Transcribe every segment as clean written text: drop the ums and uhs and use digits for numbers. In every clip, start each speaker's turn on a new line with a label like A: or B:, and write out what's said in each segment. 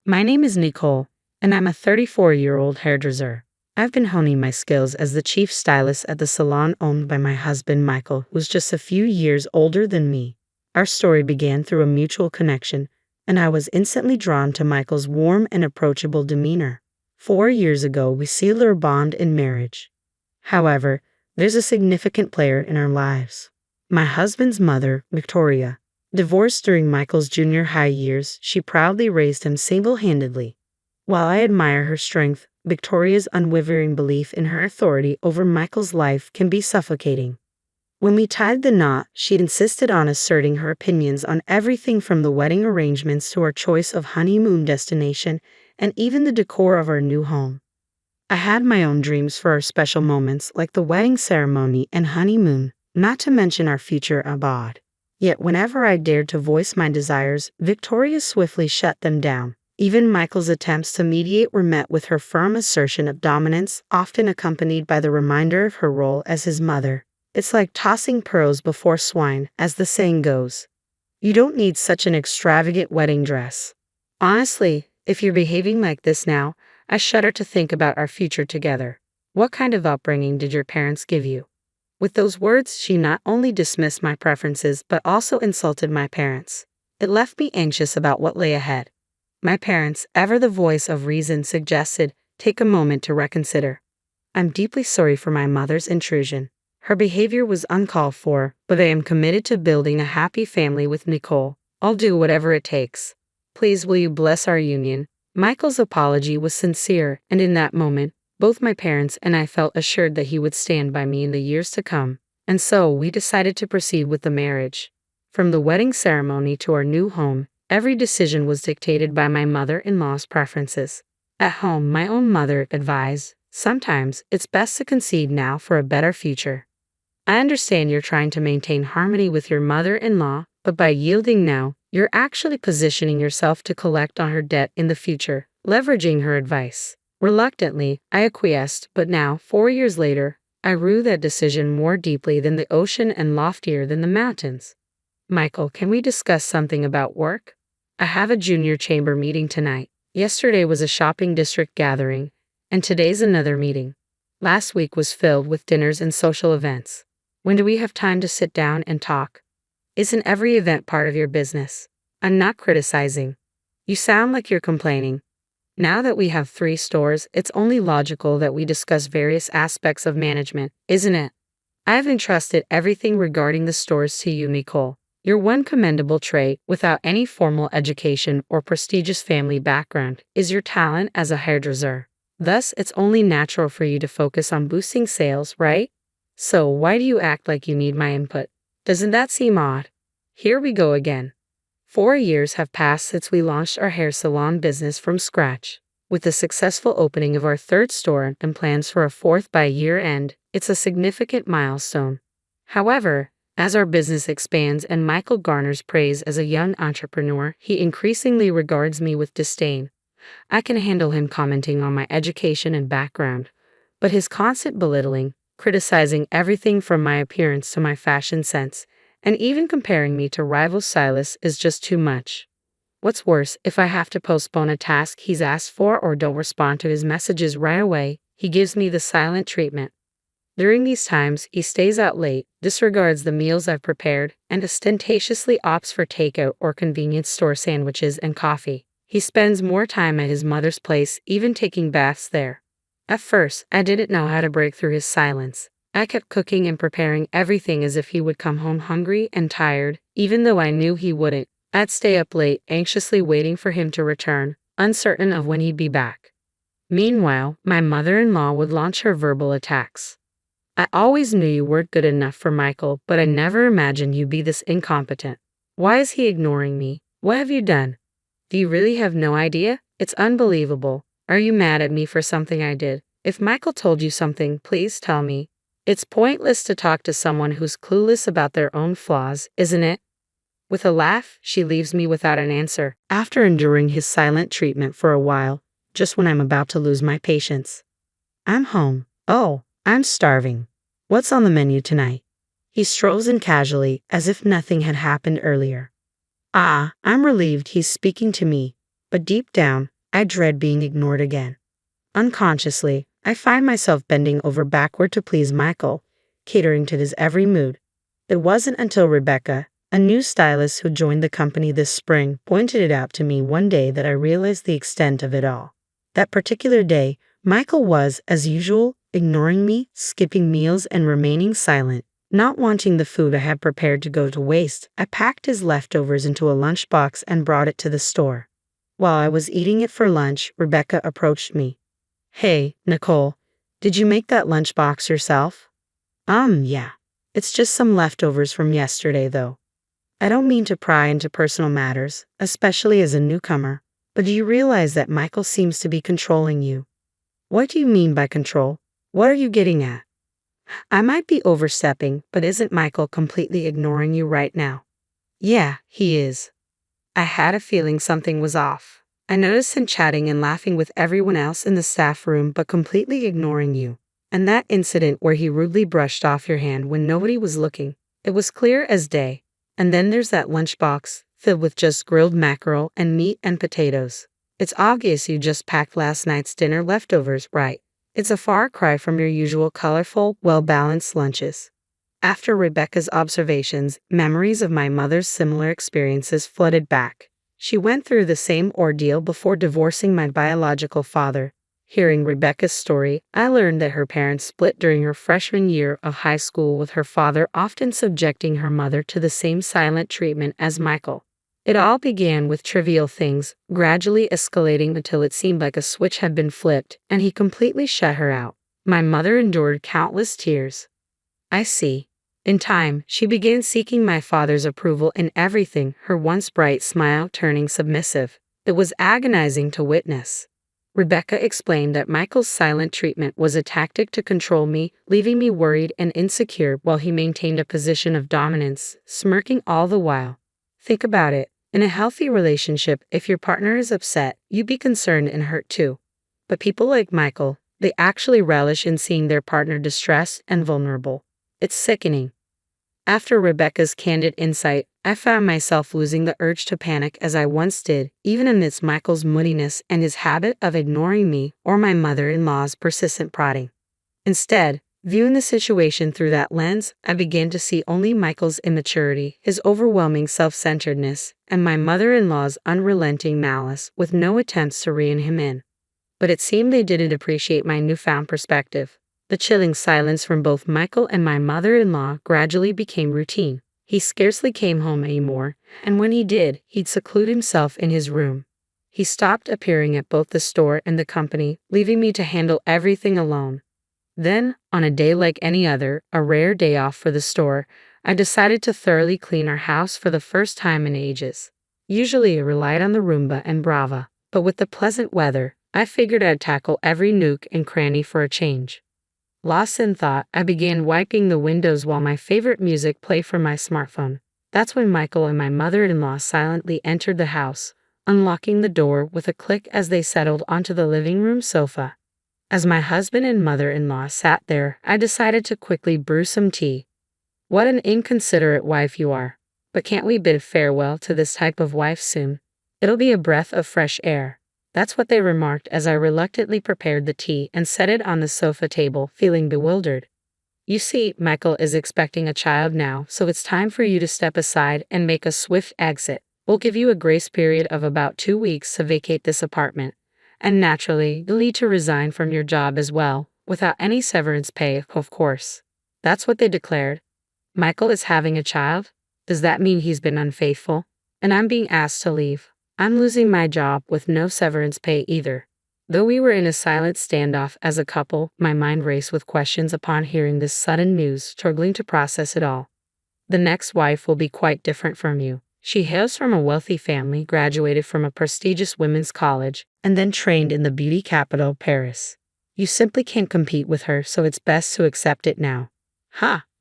A: My name is Nicole, and I'm a 34-year-old hairdresser. I've been honing my skills as the chief stylist at the salon owned by my husband Michael, who's just a few years older than me. Our story began through a mutual connection, and I was instantly drawn to Michael's warm and approachable demeanor. 4 years ago, we sealed our bond in marriage. However, there's a significant player in our lives. My husband's mother, Victoria. Divorced during Michael's junior high years, she proudly raised him single-handedly. While I admire her strength, Victoria's unwavering belief in her authority over Michael's life can be suffocating. When we tied the knot, she insisted on asserting her opinions on everything from the wedding arrangements to our choice of honeymoon destination and even the decor of our new home. I had my own dreams for our special moments like the wedding ceremony and honeymoon, not to mention our future abroad. Yet whenever I dared to voice my desires, Victoria swiftly shut them down. Even Michael's attempts to mediate were met with her firm assertion of dominance, often accompanied by the reminder of her role as his mother. It's like tossing pearls before swine, as the saying goes. You don't need such an extravagant wedding dress. Honestly, if you're behaving like this now, I shudder to think about our future together. What kind of upbringing did your parents give you? With those words, she not only dismissed my preferences but also insulted my parents. It left me anxious about what lay ahead. My parents, ever the voice of reason, suggested, take a moment to reconsider. I'm deeply sorry for my mother's intrusion. Her behavior was uncalled for, but I am committed to building a happy family with Nicole. I'll do whatever it takes. Please will you bless our union? Michael's apology was sincere, and in that moment, both my parents and I felt assured that he would stand by me in the years to come, and so we decided to proceed with the marriage. From the wedding ceremony to our new home, every decision was dictated by my mother-in-law's preferences. At home, my own mother advised, sometimes it's best to concede now for a better future. I understand you're trying to maintain harmony with your mother-in-law, but by yielding now, you're actually positioning yourself to collect on her debt in the future, leveraging her advice. Reluctantly, I acquiesced, but now, 4 years later, I rue that decision more deeply than the ocean and loftier than the mountains. Michael, can we discuss something about work? I have a junior chamber meeting tonight. Yesterday was a shopping district gathering, and today's another meeting. Last week was filled with dinners and social events. When do we have time to sit down and talk? Isn't every event part of your business? I'm not criticizing. You sound like you're complaining. Now that we have 3 stores, it's only logical that we discuss various aspects of management, isn't it? I've entrusted everything regarding the stores to you, Nicole. Your one commendable trait, without any formal education or prestigious family background, is your talent as a hairdresser. Thus, it's only natural for you to focus on boosting sales, right? So, why do you act like you need my input? Doesn't that seem odd? Here we go again. 4 years have passed since we launched our hair salon business from scratch. With the successful opening of our 3rd store and plans for a 4th by year-end, it's a significant milestone. However, as our business expands and Michael garners praise as a young entrepreneur, he increasingly regards me with disdain. I can handle him commenting on my education and background, but his constant belittling, criticizing everything from my appearance to my fashion sense, and even comparing me to rival stylists is just too much. What's worse, if I have to postpone a task he's asked for or don't respond to his messages right away, he gives me the silent treatment. During these times, he stays out late, disregards the meals I've prepared, and ostentatiously opts for takeout or convenience store sandwiches and coffee. He spends more time at his mother's place, even taking baths there. At first, I didn't know how to break through his silence. I kept cooking and preparing everything as if he would come home hungry and tired, even though I knew he wouldn't. I'd stay up late, anxiously waiting for him to return, uncertain of when he'd be back. Meanwhile, my mother-in-law would launch her verbal attacks. I always knew you weren't good enough for Michael, but I never imagined you'd be this incompetent. Why is he ignoring me? What have you done? Do you really have no idea? It's unbelievable. Are you mad at me for something I did? If Michael told you something, please tell me. It's pointless to talk to someone who's clueless about their own flaws, isn't it? With a laugh, she leaves me without an answer, after enduring his silent treatment for a while, just when I'm about to lose my patience. I'm home. Oh, I'm starving. What's on the menu tonight? He strolls in casually, as if nothing had happened earlier. I'm relieved he's speaking to me, but deep down, I dread being ignored again. Unconsciously, I find myself bending over backward to please Michael, catering to his every mood. It wasn't until Rebecca, a new stylist who joined the company this spring, pointed it out to me one day that I realized the extent of it all. That particular day, Michael was, as usual, ignoring me, skipping meals, and remaining silent. Not wanting the food I had prepared to go to waste, I packed his leftovers into a lunchbox and brought it to the store. While I was eating it for lunch, Rebecca approached me. "Hey, Nicole, did you make that lunchbox yourself?" Yeah. It's just some leftovers from yesterday, though. I don't mean to pry into personal matters, especially as a newcomer, but do you realize that Michael seems to be controlling you? What do you mean by control? What are you getting at? I might be overstepping, but isn't Michael completely ignoring you right now? Yeah, he is. I had a feeling something was off. I noticed him chatting and laughing with everyone else in the staff room but completely ignoring you. And that incident where he rudely brushed off your hand when nobody was looking, it was clear as day. And then there's that lunchbox, filled with just grilled mackerel and meat and potatoes. It's obvious you just packed last night's dinner leftovers, right? It's a far cry from your usual colorful, well-balanced lunches. After Rebecca's observations, memories of my mother's similar experiences flooded back. She went through the same ordeal before divorcing my biological father. Hearing Rebecca's story, I learned that her parents split during her freshman year of high school, with her father often subjecting her mother to the same silent treatment as Michael. It all began with trivial things, gradually escalating until it seemed like a switch had been flipped, and he completely shut her out. My mother endured countless tears. I see. In time, she began seeking my father's approval in everything, her once bright smile turning submissive. It was agonizing to witness. Rebecca explained that Michael's silent treatment was a tactic to control me, leaving me worried and insecure while he maintained a position of dominance, smirking all the while. Think about it. In a healthy relationship, if your partner is upset, you'd be concerned and hurt too. But people like Michael, they actually relish in seeing their partner distressed and vulnerable. It's sickening. After Rebecca's candid insight, I found myself losing the urge to panic as I once did, even amidst Michael's moodiness and his habit of ignoring me or my mother-in-law's persistent prodding. Instead, viewing the situation through that lens, I began to see only Michael's immaturity, his overwhelming self-centeredness, and my mother-in-law's unrelenting malice, with no attempts to rein him in. But it seemed they didn't appreciate my newfound perspective. The chilling silence from both Michael and my mother-in-law gradually became routine. He scarcely came home anymore, and when he did, he'd seclude himself in his room. He stopped appearing at both the store and the company, leaving me to handle everything alone. Then, on a day like any other, a rare day off for the store, I decided to thoroughly clean our house for the first time in ages. Usually I relied on the Roomba and Brava, but with the pleasant weather, I figured I'd tackle every nook and cranny for a change. Lost in thought, I began wiping the windows while my favorite music played from my smartphone. That's when Michael and my mother-in-law silently entered the house, unlocking the door with a click as they settled onto the living room sofa. As my husband and mother-in-law sat there, I decided to quickly brew some tea. What an inconsiderate wife you are. But can't we bid farewell to this type of wife soon? It'll be a breath of fresh air. That's what they remarked as I reluctantly prepared the tea and set it on the sofa table, feeling bewildered. You see, Michael is expecting a child now, so it's time for you to step aside and make a swift exit. We'll give you a grace period of about 2 weeks to vacate this apartment. And naturally, you'll need to resign from your job as well, without any severance pay, of course. That's what they declared. Michael is having a child? Does that mean he's been unfaithful? And I'm being asked to leave. I'm losing my job with no severance pay either. Though we were in a silent standoff as a couple, my mind raced with questions upon hearing this sudden news, struggling to process it all. The next wife will be quite different from you. She hails from a wealthy family, graduated from a prestigious women's college, and then trained in the beauty capital, Paris. You simply can't compete with her, so it's best to accept it now.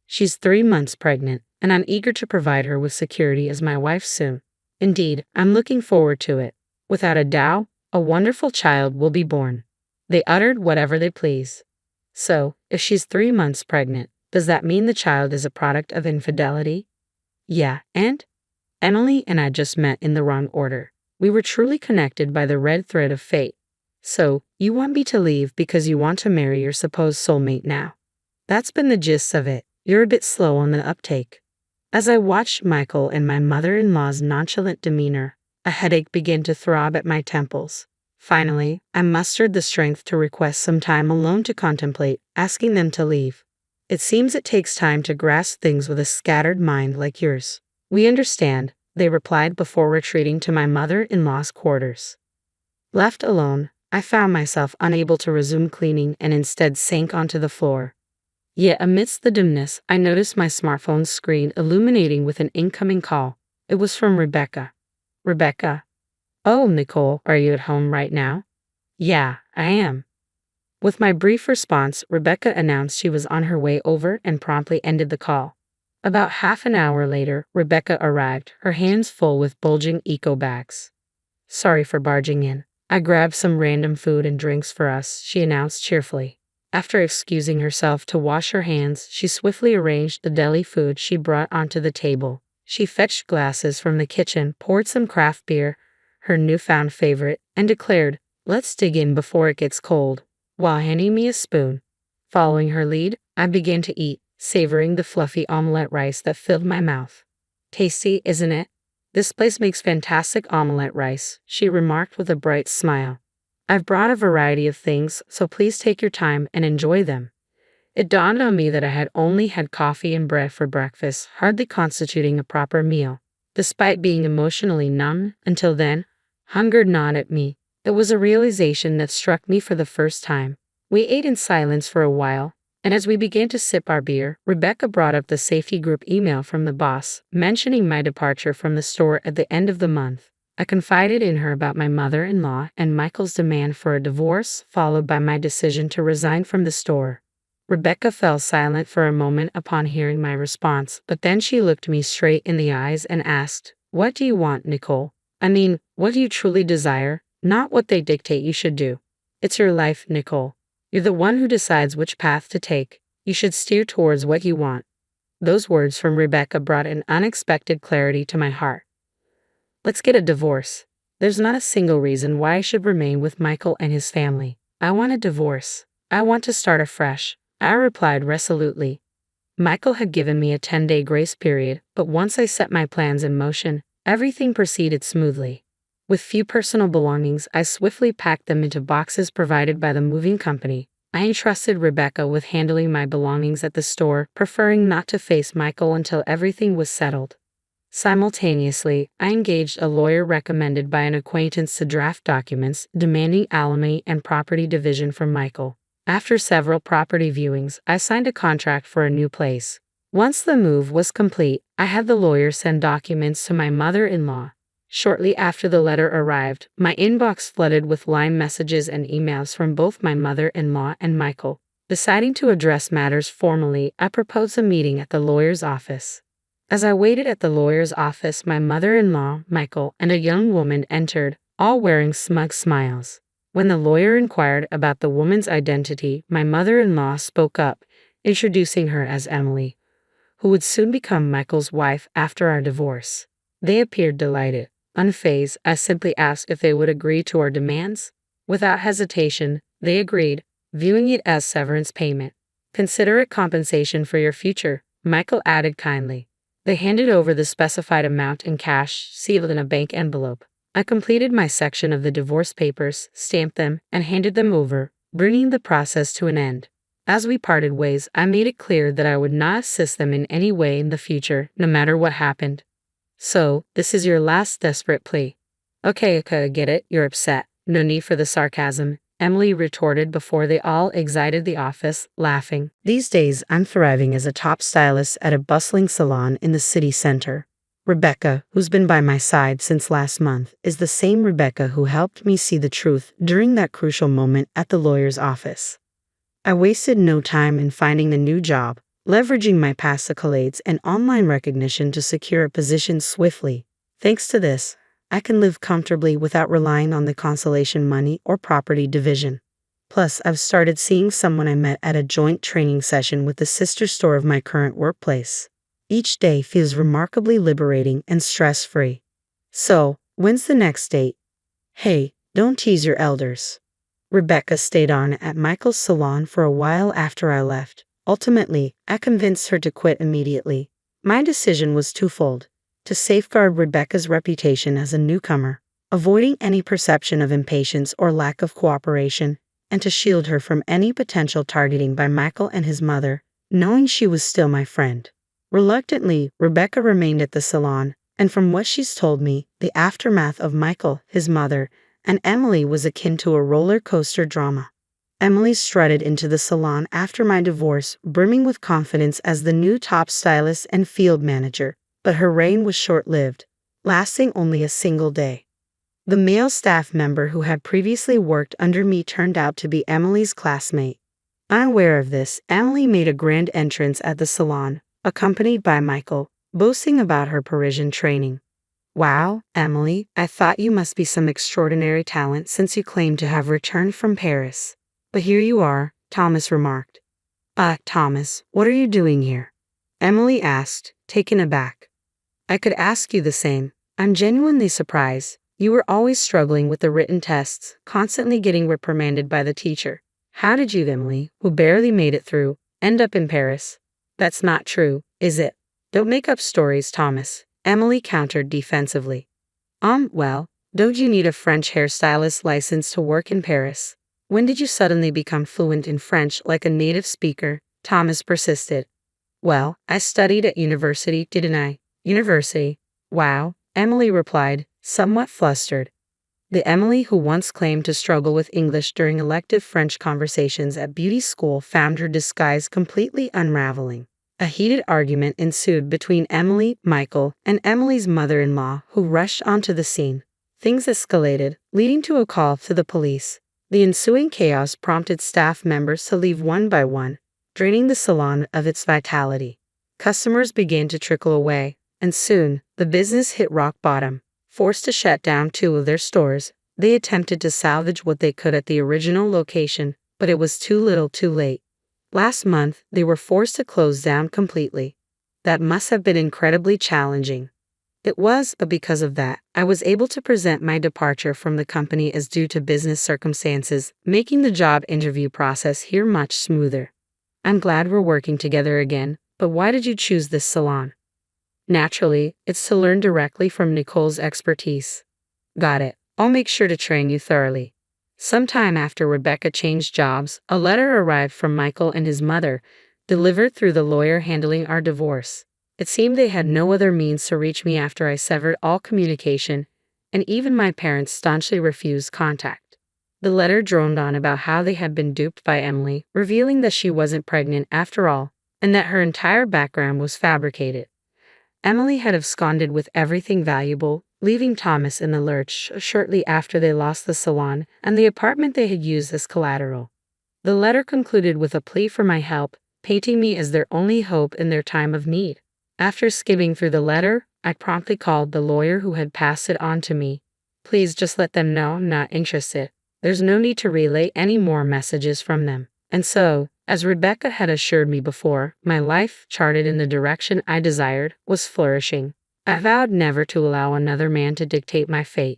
A: She's 3 months pregnant, and I'm eager to provide her with security as my wife soon. Indeed, I'm looking forward to it. Without a doubt, a wonderful child will be born. They uttered whatever they please. So, if she's 3 months pregnant, does that mean the child is a product of infidelity? Yeah, and? Emily and I just met in the wrong order. We were truly connected by the red thread of fate. So, you want me to leave because you want to marry your supposed soulmate now? That's been the gist of it. You're a bit slow on the uptake. As I watched Michael and my mother-in-law's nonchalant demeanor, a headache began to throb at my temples. Finally, I mustered the strength to request some time alone to contemplate, asking them to leave. It seems it takes time to grasp things with a scattered mind like yours. We understand, they replied before retreating to my mother-in-law's quarters. Left alone, I found myself unable to resume cleaning and instead sank onto the floor. Yet amidst the dimness, I noticed my smartphone's screen illuminating with an incoming call. It was from Rebecca. Rebecca. Oh, Nicole, are you at home right now? Yeah, I am. With my brief response, Rebecca announced she was on her way over and promptly ended the call. About half an hour later, Rebecca arrived, her hands full with bulging eco bags. Sorry for barging in. I grabbed some random food and drinks for us, she announced cheerfully. After excusing herself to wash her hands, she swiftly arranged the deli food she brought onto the table. She fetched glasses from the kitchen, poured some craft beer, her newfound favorite, and declared, "Let's dig in before it gets cold," while handing me a spoon. Following her lead, I began to eat, savoring the fluffy omelette rice that filled my mouth. Tasty, isn't it? This place makes fantastic omelette rice, she remarked with a bright smile. I've brought a variety of things, so please take your time and enjoy them. It dawned on me that I had only had coffee and bread for breakfast, hardly constituting a proper meal. Despite being emotionally numb until then, hunger gnawed at me. It was a realization that struck me for the first time. We ate in silence for a while, and as we began to sip our beer, Rebecca brought up the safety group email from the boss, mentioning my departure from the store at the end of the month. I confided in her about my mother-in-law and Michael's demand for a divorce, followed by my decision to resign from the store. Rebecca fell silent for a moment upon hearing my response, but then she looked me straight in the eyes and asked, "What do you want, Nicole? I mean, what do you truly desire? Not what they dictate you should do. It's your life, Nicole. You're the one who decides which path to take. You should steer towards what you want." Those words from Rebecca brought an unexpected clarity to my heart. Let's get a divorce. There's not a single reason why I should remain with Michael and his family. I want a divorce. I want to start afresh, I replied resolutely. Michael had given me a 10-day grace period, but once I set my plans in motion, everything proceeded smoothly. With few personal belongings, I swiftly packed them into boxes provided by the moving company. I entrusted Rebecca with handling my belongings at the store, preferring not to face Michael until everything was settled. Simultaneously, I engaged a lawyer recommended by an acquaintance to draft documents demanding alimony and property division from Michael. After several property viewings, I signed a contract for a new place. Once the move was complete, I had the lawyer send documents to my mother-in-law. Shortly after the letter arrived, my inbox flooded with line messages and emails from both my mother-in-law and Michael. Deciding to address matters formally, I proposed a meeting at the lawyer's office. As I waited at the lawyer's office, my mother-in-law, Michael, and a young woman entered, all wearing smug smiles. When the lawyer inquired about the woman's identity, my mother-in-law spoke up, introducing her as Emily, who would soon become Michael's wife after our divorce. They appeared delighted. Unfazed, I simply asked if they would agree to our demands. Without hesitation, they agreed, viewing it as severance payment. "Consider it compensation for your future," Michael added kindly. They handed over the specified amount in cash, sealed in a bank envelope. I completed my section of the divorce papers, stamped them, and handed them over, bringing the process to an end. As we parted ways, I made it clear that I would not assist them in any way in the future, no matter what happened. "So, this is your last desperate plea." Okay, get it, you're upset. No need for the sarcasm," Emily retorted before they all exited the office, laughing. These days, I'm thriving as a top stylist at a bustling salon in the city center. Rebecca, who's been by my side since last month, is the same Rebecca who helped me see the truth during that crucial moment at the lawyer's office. I wasted no time in finding a new job, leveraging my past accolades and online recognition to secure a position swiftly. Thanks to this, I can live comfortably without relying on the consolation money or property division. Plus, I've started seeing someone I met at a joint training session with the sister store of my current workplace. Each day feels remarkably liberating and stress-free. So, When's the next date? Hey, don't tease your elders. Rebecca stayed on at Michael's salon for a while after I left. Ultimately, I convinced her to quit immediately. My decision was twofold: to safeguard Rebecca's reputation as a newcomer, avoiding any perception of impatience or lack of cooperation, and to shield her from any potential targeting by Michael and his mother, knowing she was still my friend. Reluctantly, Rebecca remained at the salon, and from what she's told me, the aftermath of Michael, his mother, and Emily was akin to a roller coaster drama. Emily strutted into the salon after my divorce, brimming with confidence as the new top stylist and field manager, but her reign was short-lived, lasting only a single day. The male staff member who had previously worked under me turned out to be Emily's classmate. Unaware of this, Emily made a grand entrance at the salon, accompanied by Michael, boasting about her Parisian training. Wow, Emily, I thought you must be some extraordinary talent since you claim to have returned from Paris. But here you are, Thomas remarked. Thomas, what are you doing here? Emily asked, taken aback. I could ask you the same. I'm genuinely surprised. You were always struggling with the written tests, constantly getting reprimanded by the teacher. How did you, Emily, who barely made it through, end up in Paris? That's not true, is it? Don't make up stories, Thomas, Emily countered defensively. Well, don't you need a French hairstylist license to work in Paris? When did you suddenly become fluent in French like a native speaker? Thomas persisted. Well, I studied at university, didn't I? University? Wow, Emily replied, somewhat flustered. The Emily who once claimed to struggle with English during elective French conversations at beauty school found her disguise completely unraveling. A heated argument ensued between Emily, Michael, and Emily's mother-in-law, who rushed onto the scene. Things escalated, leading to a call to the police. The ensuing chaos prompted staff members to leave one by one, draining the salon of its vitality. Customers began to trickle away, and soon, the business hit rock bottom. Forced to shut down 2 of their stores, they attempted to salvage what they could at the original location, but it was too little too late. Last month, they were forced to close down completely. That must have been incredibly challenging. It was, but because of that, I was able to present my departure from the company as due to business circumstances, making the job interview process here much smoother. I'm glad we're working together again, but why did you choose this salon? Naturally, it's to learn directly from Nicole's expertise. Got it. I'll make sure to train you thoroughly. Sometime after Rebecca changed jobs, a letter arrived from Michael and his mother, delivered through the lawyer handling our divorce. It seemed they had no other means to reach me after I severed all communication, and even my parents staunchly refused contact. The letter droned on about how they had been duped by Emily, revealing that she wasn't pregnant after all, and that her entire background was fabricated. Emily had absconded with everything valuable, leaving Thomas in the lurch shortly after they lost the salon and the apartment they had used as collateral. The letter concluded with a plea for my help, painting me as their only hope in their time of need. After skimming through the letter, I promptly called the lawyer who had passed it on to me. Please just let them know I'm not interested. There's no need to relay any more messages from them. And so, as Rebecca had assured me before, my life, charted in the direction I desired, was flourishing. I vowed never to allow another man to dictate my fate.